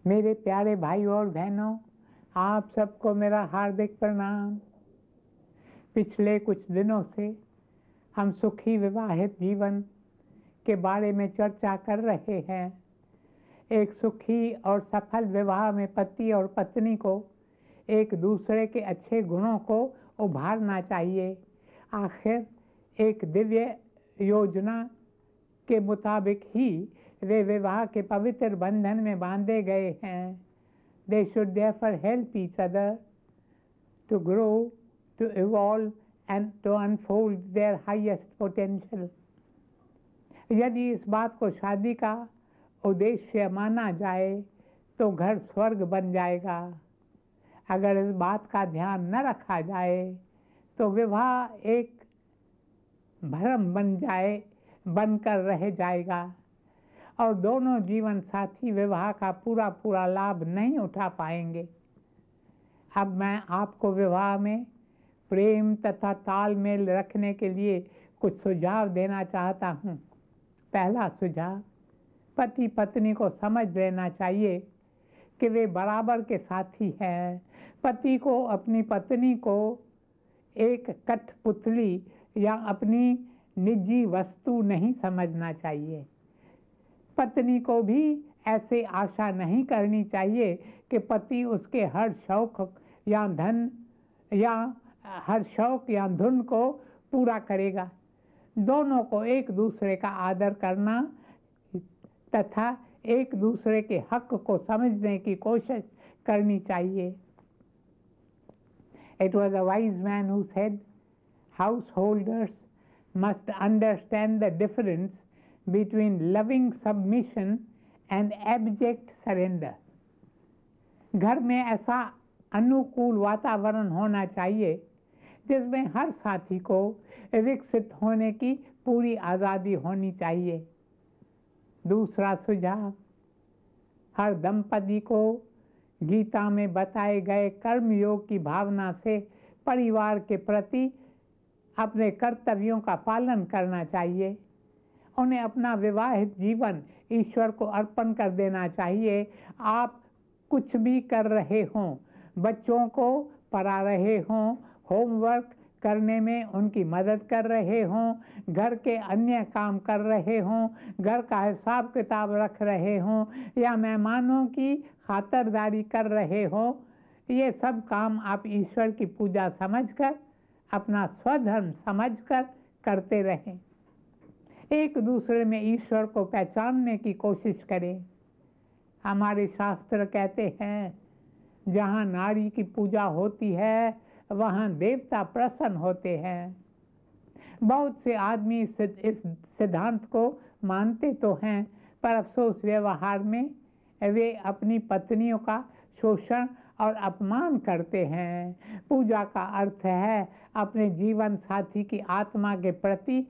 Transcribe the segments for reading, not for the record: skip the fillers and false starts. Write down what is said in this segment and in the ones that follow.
मेरे प्यारे भाइयों और बहनों, आप सबको मेरा हार्दिक प्रणाम। पिछले कुछ दिनों से हम सुखी विवाहित जीवन के बारे में चर्चा कर रहे हैं। एक सुखी और सफल विवाह में पति और पत्नी को एक दूसरे के अच्छे गुणों को उभारना चाहिए। आखिर एक दिव्य योजना के मुताबिक ही वे विवाह के पवित्र बंधन में बांधे गए हैं। They should therefore help each other to grow, to evolve and to unfold their highest potential. यदि इस बात को शादी का उद्देश्य माना जाए तो घर स्वर्ग बन जाएगा। अगर इस बात का ध्यान न रखा जाए तो विवाह एक भ्रम बनकर रह जाएगा और दोनों जीवन साथी विवाह का पूरा लाभ नहीं उठा पाएंगे। अब मैं आपको विवाह में प्रेम तथा तालमेल रखने के लिए कुछ सुझाव देना चाहता हूँ। पहला सुझाव, पति पत्नी को समझ लेना चाहिए कि वे बराबर के साथी हैं। पति को अपनी पत्नी को एक कठपुतली या अपनी निजी वस्तु नहीं समझना चाहिए। पत्नी को भी ऐसे आशा नहीं करनी चाहिए कि पति उसके हर शौक या धुन को पूरा करेगा। दोनों को एक दूसरे का आदर करना तथा एक दूसरे के हक को समझने की कोशिश करनी चाहिए। It was a wise man who said, householders must understand the difference between loving submission and abject surrender. घर में ऐसा अनुकूल वातावरण होना चाहिए जिसमें हर साथी को विकसित होने की पूरी आज़ादी होनी चाहिए। दूसरा सुझाव, हर दंपति को गीता में बताए गए कर्मयोग की भावना से परिवार के प्रति अपने कर्तव्यों का पालन करना चाहिए। उन्हें अपना विवाहित जीवन ईश्वर को अर्पण कर देना चाहिए। आप कुछ भी कर रहे हों, बच्चों को पढ़ा रहे हों, होमवर्क करने में उनकी मदद कर रहे हों, घर के अन्य काम कर रहे हों, घर का हिसाब किताब रख रहे हों या मेहमानों की खातिरदारी कर रहे हों, ये सब काम आप ईश्वर की पूजा समझकर, अपना स्वधर्म समझकर करते रहें। एक दूसरे में ईश्वर को पहचानने की कोशिश करें। हमारे शास्त्र कहते हैं, जहाँ नारी की पूजा होती है वहाँ देवता प्रसन्न होते हैं। बहुत से आदमी इस सिद्धांत को मानते तो हैं, पर अफसोस व्यवहार में वे अपनी पत्नियों का शोषण और अपमान करते हैं। पूजा का अर्थ है अपने जीवन साथी की आत्मा के प्रति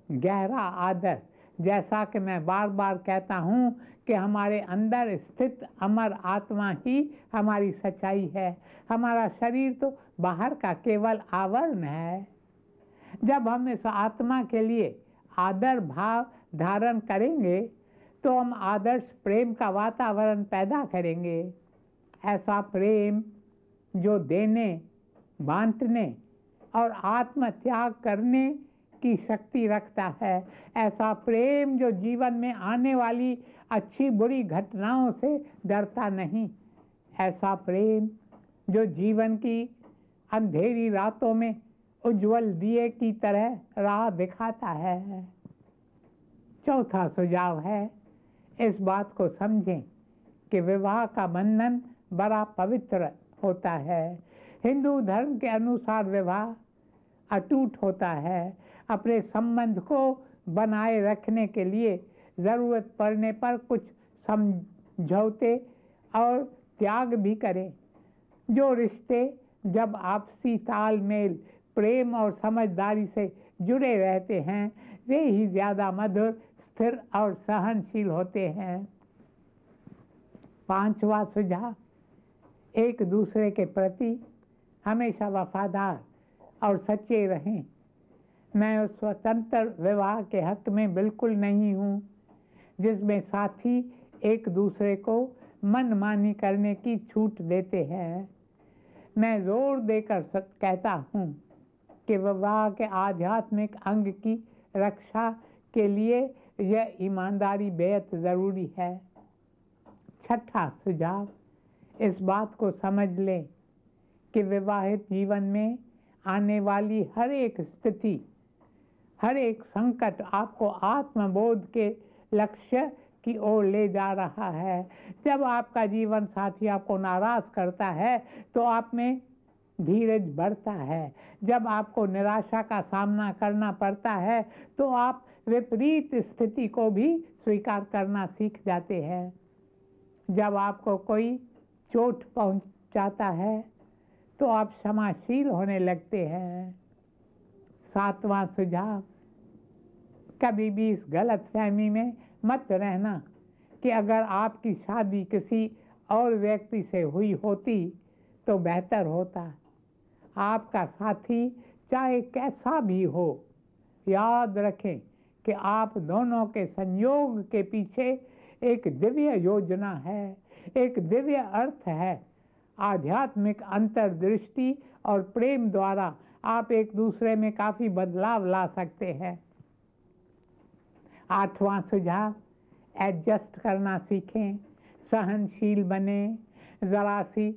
गहरा आदर। जैसा कि मैं बार बार कहता हूँ कि हमारे अंदर स्थित अमर आत्मा ही हमारी सच्चाई है। हमारा शरीर तो बाहर का केवल आवरण है। जब हम इस आत्मा के लिए आदर भाव धारण करेंगे तो हम आदर्श प्रेम का वातावरण पैदा करेंगे। ऐसा प्रेम जो देने, बांटने और आत्म त्याग करने की शक्ति रखता है। ऐसा प्रेम जो जीवन में आने वाली अच्छी बुरी घटनाओं से डरता नहीं। ऐसा प्रेम जो जीवन की अंधेरी रातों में उज्जवल दिए की तरह राह दिखाता है। चौथा सुझाव है, इस बात को समझें कि विवाह का बंधन बड़ा पवित्र होता है। हिंदू धर्म के अनुसार विवाह अटूट होता है। अपने संबंध को बनाए रखने के लिए ज़रूरत पड़ने पर कुछ समझौते और त्याग भी करें। जो रिश्ते जब आपसी तालमेल, प्रेम और समझदारी से जुड़े रहते हैं, वे ही ज़्यादा मधुर, स्थिर और सहनशील होते हैं। पांचवा सुझाव, एक दूसरे के प्रति हमेशा वफादार और सच्चे रहें। मैं उस स्वतंत्र विवाह के हक में बिल्कुल नहीं हूँ जिसमें साथी एक दूसरे को मनमानी करने की छूट देते हैं। मैं जोर देकर कहता हूँ कि विवाह के आध्यात्मिक अंग की रक्षा के लिए यह ईमानदारी बेहद ज़रूरी है। छठा सुझाव, इस बात को समझ लें कि विवाहित जीवन में आने वाली हर एक स्थिति, हर एक संकट आपको आत्मबोध के लक्ष्य की ओर ले जा रहा है। जब आपका जीवन साथी आपको नाराज करता है तो आप में धीरज बढ़ता है। जब आपको निराशा का सामना करना पड़ता है तो आप विपरीत स्थिति को भी स्वीकार करना सीख जाते हैं। जब आपको कोई चोट पहुंचाता है तो आप क्षमाशील होने लगते हैं। सातवां सुझाव, कभी भी इस गलत फहमी में मत रहना कि अगर आपकी शादी किसी और व्यक्ति से हुई होती तो बेहतर होता। आपका साथी चाहे कैसा भी हो, याद रखें कि आप दोनों के संयोग के पीछे एक दिव्य योजना है, एक दिव्य अर्थ है। आध्यात्मिक अंतर्दृष्टि और प्रेम द्वारा आप एक दूसरे में काफी बदलाव ला सकते हैं। आठवां सुझाव, एडजस्ट करना सीखें, सहनशील बने। जरा सी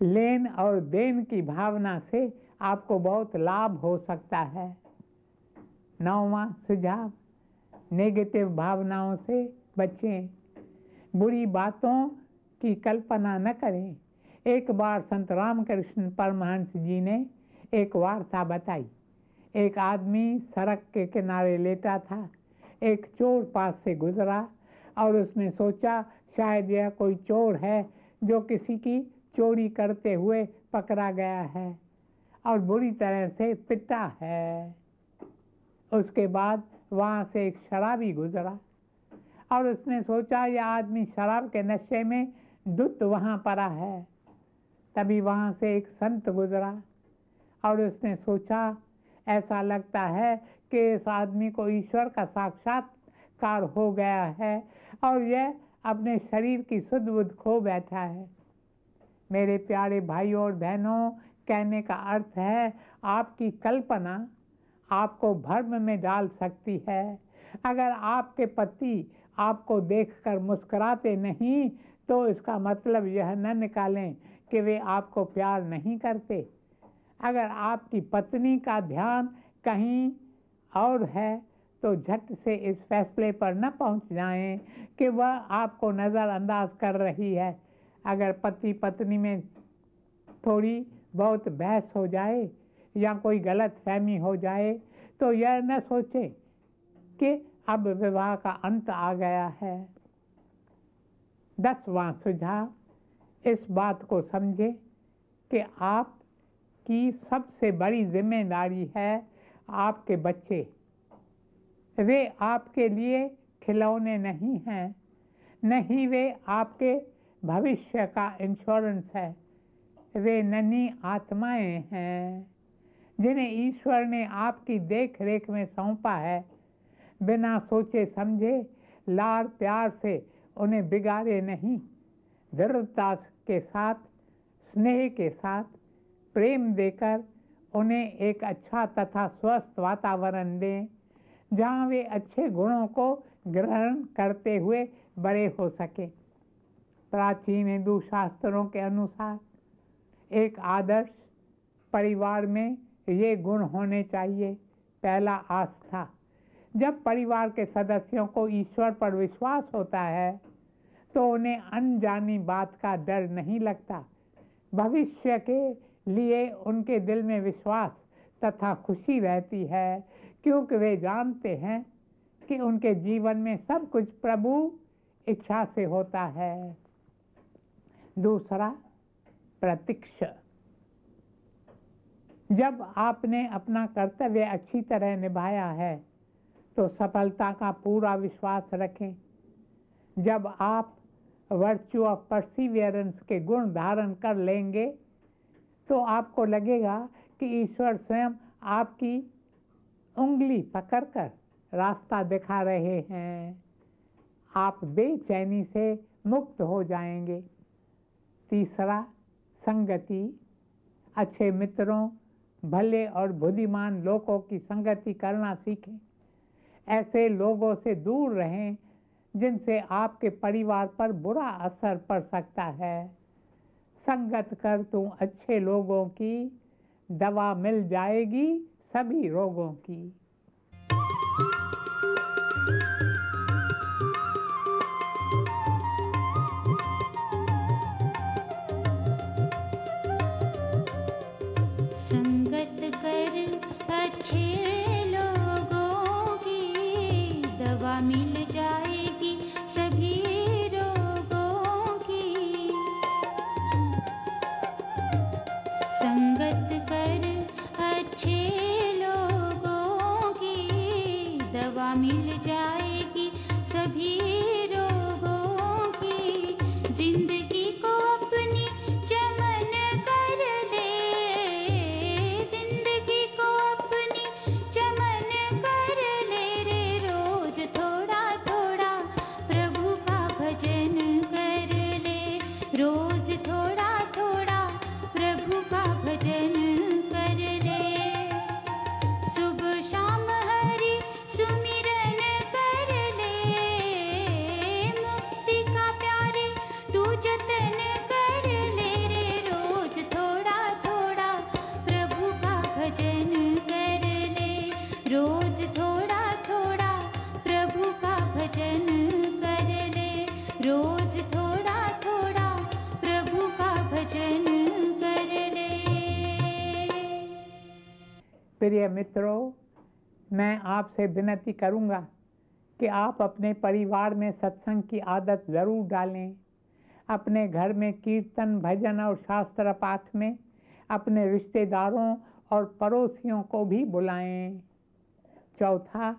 लेन और देन की भावना से आपको बहुत लाभ हो सकता है। नौवां सुझाव, नेगेटिव भावनाओं से बचें, बुरी बातों की कल्पना न करें। एक बार संत रामकृष्ण परमहंस जी ने एक वार्ता बताई। एक आदमी सड़क के किनारे लेटा था। एक चोर पास से गुजरा और उसने सोचा शायद यह कोई चोर है जो किसी की चोरी करते हुए पकड़ा गया है और बुरी तरह से पिटा है। उसके बाद वहाँ से एक शराबी गुजरा और उसने सोचा यह आदमी शराब के नशे में धुत वहाँ पड़ा है। तभी वहाँ से एक संत गुजरा और उसने सोचा ऐसा लगता है कि इस आदमी को ईश्वर का साक्षात्कार हो गया है और यह अपने शरीर की सुध बुध खो बैठा है। मेरे प्यारे भाइयों और बहनों, कहने का अर्थ है आपकी कल्पना आपको भ्रम में डाल सकती है। अगर आपके पति आपको देखकर मुस्कुराते नहीं तो इसका मतलब यह न निकालें कि वे आपको प्यार नहीं करते। अगर आपकी पत्नी का ध्यान कहीं और है तो झट से इस फैसले पर न पहुंच जाएं कि वह आपको नज़रअंदाज कर रही है। अगर पति पत्नी में थोड़ी बहुत बहस हो जाए या कोई गलत फहमी हो जाए तो यह न सोचें कि अब विवाह का अंत आ गया है। 10वां सुझाव, इस बात को समझें कि आपकी सबसे बड़ी जिम्मेदारी है आपके बच्चे। वे आपके लिए खिलौने नहीं हैं, नहीं वे आपके भविष्य का इंश्योरेंस है। वे नन्ही आत्माएं हैं जिन्हें ईश्वर ने आपकी देख रेख में सौंपा है। बिना सोचे समझे लाड़ प्यार से उन्हें बिगाड़े नहीं, दृढ़ता के साथ, स्नेह के साथ, प्रेम देकर उन्हें एक अच्छा तथा स्वस्थ वातावरण दें जहाँ वे अच्छे गुणों को ग्रहण करते हुए बड़े हो सके। प्राचीन हिंदू शास्त्रों के अनुसार एक आदर्श परिवार में ये गुण होने चाहिए। पहला, आस्था। जब परिवार के सदस्यों को ईश्वर पर विश्वास होता है तो उन्हें अनजानी बात का डर नहीं लगता। भविष्य के लिए उनके दिल में विश्वास तथा खुशी रहती है क्योंकि वे जानते हैं कि उनके जीवन में सब कुछ प्रभु इच्छा से होता है। दूसरा, प्रतीक्षा। जब आपने अपना कर्तव्य अच्छी तरह निभाया है तो सफलता का पूरा विश्वास रखें। जब आप वर्च्यू ऑफ परसिवियरेंस के गुण धारण कर लेंगे तो आपको लगेगा कि ईश्वर स्वयं आपकी उंगली पकड़कर रास्ता दिखा रहे हैं। आप बेचैनी से मुक्त हो जाएंगे। तीसरा, संगति। अच्छे मित्रों, भले और बुद्धिमान लोगों की संगति करना सीखें। ऐसे लोगों से दूर रहें जिनसे आपके परिवार पर बुरा असर पड़ सकता है। संगत कर तू अच्छे लोगों की, दवा मिल जाएगी सभी रोगों की। संगत कर अच्छे लोगों की, दवा मिल जाएगी सभी रोगों की। संगत कर अच्छे लोगों की, दवा मिल जाएगी सभी रोगों की। जिंदगी को अपनी चमन कर ले, जिंदगी को अपनी चमन कर ले रे। रोज थोड़ा थोड़ा प्रभु का भजन कर ले, रोज थोड़ा थोड़ा प्रभु का भजन कर ले। सुबह शाम हरि सुमिरन कर ले, मुक्ति का प्यारे तू जतन कर ले रे। रोज थोड़ा थोड़ा प्रभु का भजन कर ले, रोज थोड़ा थोड़ा प्रभु का भजन कर ले, रोज थोड़ा थोड़ा प्रभु का भजन कर ले। प्रिय मित्रों, मैं आपसे विनती करूंगा कि आप अपने परिवार में सत्संग की आदत जरूर डालें। अपने घर में कीर्तन, भजन और शास्त्र पाठ में अपने रिश्तेदारों और पड़ोसियों को भी बुलाएं। चौथा,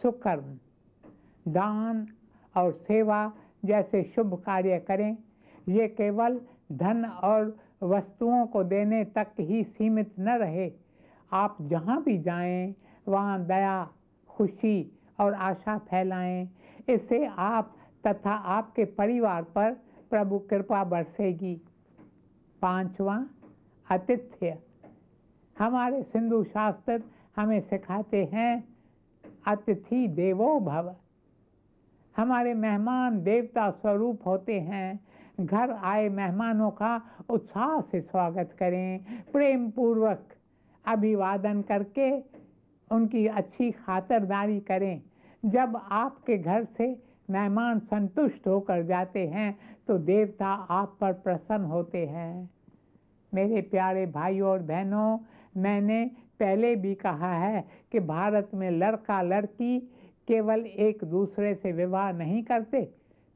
सुकर्म। दान और सेवा जैसे शुभ कार्य करें। ये केवल धन और वस्तुओं को देने तक ही सीमित न रहे। आप जहाँ भी जाएं वहाँ दया, खुशी और आशा फैलाएं। इससे आप तथा आपके परिवार पर प्रभु कृपा बरसेगी। पांचवा, आतिथ्य। हमारे सिंधु शास्त्र हमें सिखाते हैं अतिथि देवो भव। हमारे मेहमान देवता स्वरूप होते हैं। घर आए मेहमानों का उत्साह से स्वागत करें, प्रेम पूर्वक अभिवादन करके उनकी अच्छी खातिरदारी करें। जब आपके घर से मेहमान संतुष्ट होकर जाते हैं तो देवता आप पर प्रसन्न होते हैं। मेरे प्यारे भाइयों और बहनों, मैंने पहले भी कहा है कि भारत में लड़का लड़की केवल एक दूसरे से विवाह नहीं करते,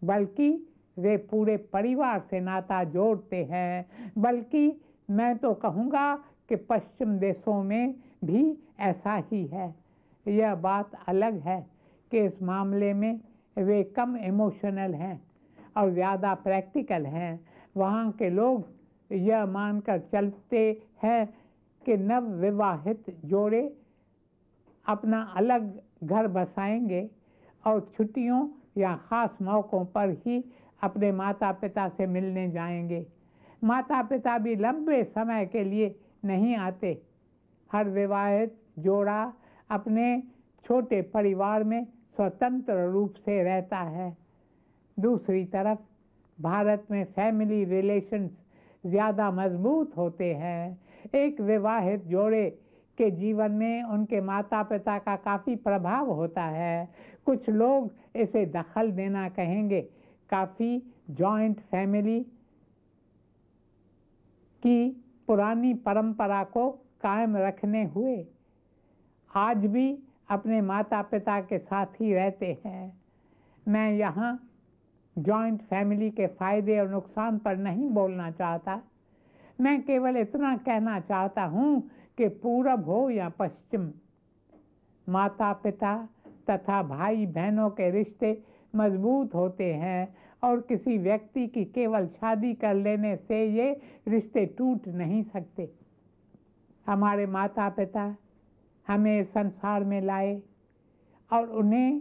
बल्कि वे पूरे परिवार से नाता जोड़ते हैं। बल्कि मैं तो कहूँगा कि पश्चिम देशों में भी ऐसा ही है। यह बात अलग है कि इस मामले में वे कम इमोशनल हैं और ज़्यादा प्रैक्टिकल हैं। वहाँ के लोग यह मानकर चलते हैं कि नव विवाहित जोड़े अपना अलग घर बसाएंगे और छुट्टियों या ख़ास मौक़ों पर ही अपने माता पिता से मिलने जाएंगे। माता पिता भी लंबे समय के लिए नहीं आते। हर विवाहित जोड़ा अपने छोटे परिवार में स्वतंत्र रूप से रहता है। दूसरी तरफ भारत में फैमिली रिलेशंस ज़्यादा मजबूत होते हैं। एक विवाहित जोड़े के जीवन में उनके माता पिता का काफ़ी प्रभाव होता है। कुछ लोग इसे दखल देना कहेंगे। काफ़ी जॉइंट फैमिली की पुरानी परंपरा को कायम रखने हुए आज भी अपने माता पिता के साथ ही रहते हैं। मैं यहाँ जॉइंट फैमिली के फ़ायदे और नुकसान पर नहीं बोलना चाहता। मैं केवल इतना कहना चाहता हूँ कि पूरब हो या पश्चिम, माता पिता तथा भाई बहनों के रिश्ते मजबूत होते हैं और किसी व्यक्ति की केवल शादी कर लेने से ये रिश्ते टूट नहीं सकते। हमारे माता पिता हमें संसार में लाए और उन्हें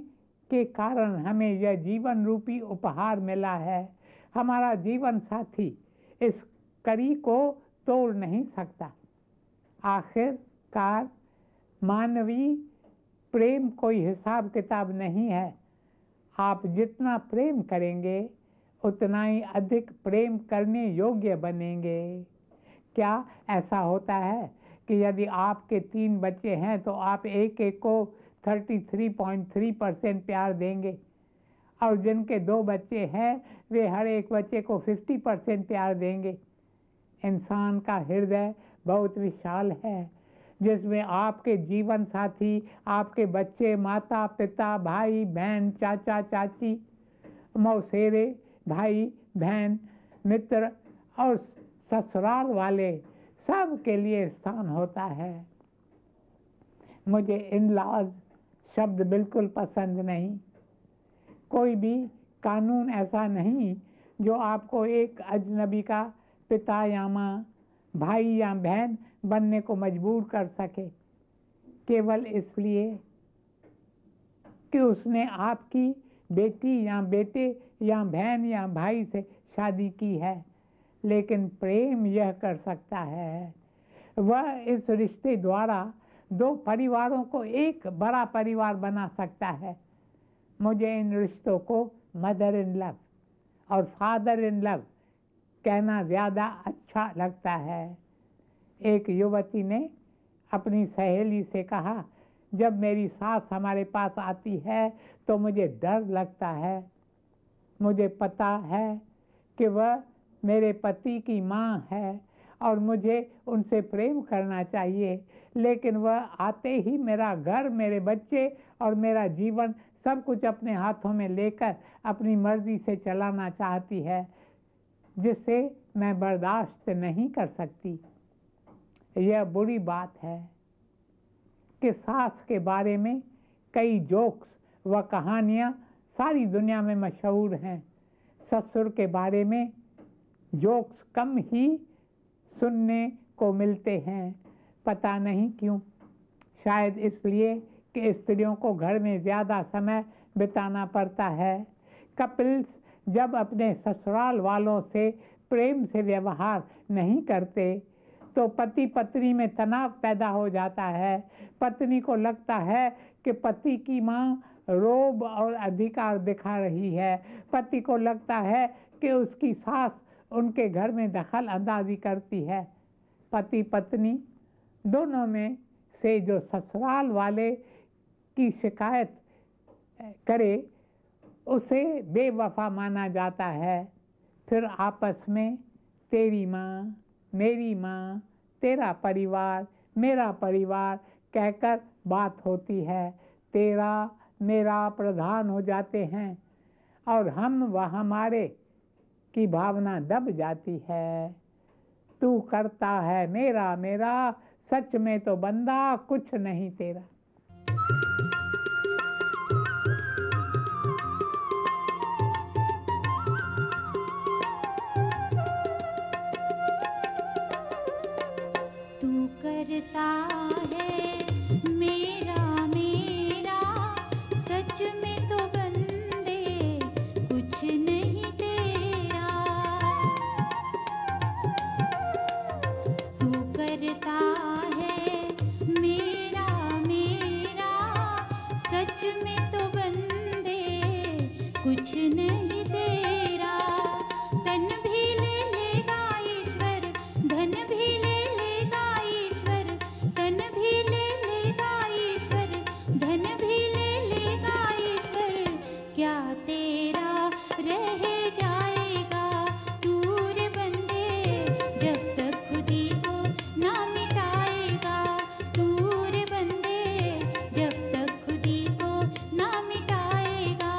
के कारण हमें यह जीवन रूपी उपहार मिला है। हमारा जीवन साथी इस कड़ी को तोड़ नहीं सकता। आखिरकार मानवीय प्रेम कोई हिसाब किताब नहीं है। आप जितना प्रेम करेंगे उतना ही अधिक प्रेम करने योग्य बनेंगे। क्या ऐसा होता है कि यदि आपके 3 बच्चे हैं तो आप एक एक को 33.3% प्यार देंगे, और जिनके 2 बच्चे हैं वे हर एक बच्चे को 50% प्यार देंगे? इंसान का हृदय बहुत विशाल है, जिसमें आपके जीवन साथी, आपके बच्चे, माता पिता, भाई बहन, चाचा चाची, मौसेरे, भाई बहन, मित्र और ससुराल वाले सब के लिए स्थान होता है। मुझे इन लॉज शब्द बिल्कुल पसंद नहीं। कोई भी कानून ऐसा नहीं जो आपको एक अजनबी का पिता या माँ, भाई या बहन बनने को मजबूर कर सके, केवल इसलिए कि उसने आपकी बेटी या बेटे या बहन या भाई से शादी की है। लेकिन प्रेम यह कर सकता है, वह इस रिश्ते द्वारा 2 परिवारों को एक बड़ा परिवार बना सकता है। मुझे इन रिश्तों को मदर इन लव और फादर इन लव कहना ज़्यादा अच्छा लगता है। एक युवती ने अपनी सहेली से कहा, जब मेरी सास हमारे पास आती है तो मुझे डर लगता है। मुझे पता है कि वह मेरे पति की माँ है और मुझे उनसे प्रेम करना चाहिए, लेकिन वह आते ही मेरा घर, मेरे बच्चे और मेरा जीवन सब कुछ अपने हाथों में लेकर अपनी मर्जी से चलाना चाहती है, जिसे मैं बर्दाश्त नहीं कर सकती। यह बुरी बात है कि सास के बारे में कई जोक्स व कहानियाँ सारी दुनिया में मशहूर हैं। ससुर के बारे में जोक्स कम ही सुनने को मिलते हैं। पता नहीं क्यों, शायद इसलिए कि स्त्रियों को घर में ज़्यादा समय बिताना पड़ता है। कपल्स जब अपने ससुराल वालों से प्रेम से व्यवहार नहीं करते तो पति पत्नी में तनाव पैदा हो जाता है। पत्नी को लगता है कि पति की माँ रोब और अधिकार दिखा रही है। पति को लगता है कि उसकी सास उनके घर में दखल अंदाजी करती है। पति पत्नी दोनों में से जो ससुराल वाले की शिकायत करे उसे बेवफा माना जाता है। फिर आपस में तेरी माँ, मेरी माँ, तेरा परिवार, मेरा परिवार कहकर बात होती है। तेरा मेरा प्रधान हो जाते हैं और हम व हमारे की भावना दब जाती है। तू करता है मेरा मेरा, सच में तो बंदा कुछ नहीं तेरा। तू करता है मेरा मेरा, सच में तो बंदे कुछ नहीं तेरा। तू करता है मेरा मेरा, सच में तो बंदे कुछ नहीं तेरा। तन भी ले लेगा ईश्वर, धन भी ले लेगा ईश्वर, तन भी ले लेगा ईश्वर, धन भी ले लेगा ईश्वर, क्या तेरा रह जाएगा दूर बंदे, जब तक खुदी को ना मिटाएगा। दूर बंदे, जब तक खुदी को ना मिटाएगा।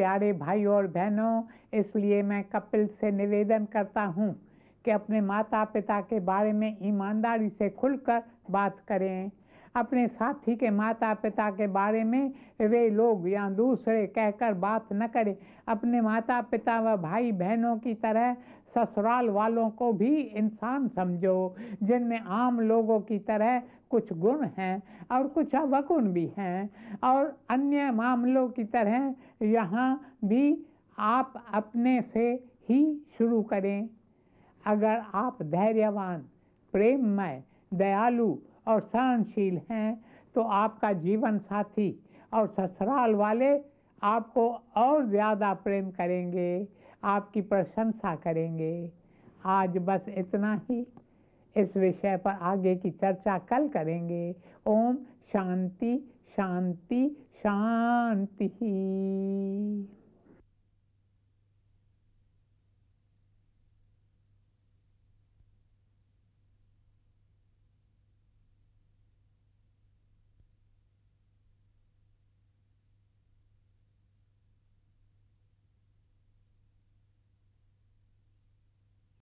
प्यारे भाइयों और बहनों, इसलिए मैं कपिल से निवेदन करता हूँ कि अपने माता पिता के बारे में ईमानदारी से खुलकर बात करें। अपने साथी के माता पिता के बारे में वे लोग या दूसरे कहकर बात न करें। अपने माता पिता व भाई बहनों की तरह ससुराल वालों को भी इंसान समझो, जिनमें आम लोगों की तरह कुछ गुण हैं और कुछ अवगुण भी हैं, और अन्य मामलों की तरह यहाँ भी आप अपने से ही शुरू करें। अगर आप धैर्यवान, प्रेममय, दयालु और सहनशील हैं तो आपका जीवन साथी और ससुराल वाले आपको और ज़्यादा प्रेम करेंगे, आपकी प्रशंसा करेंगे। आज बस इतना ही। इस विषय पर आगे की चर्चा कल करेंगे। ओम शांति शांति शांति।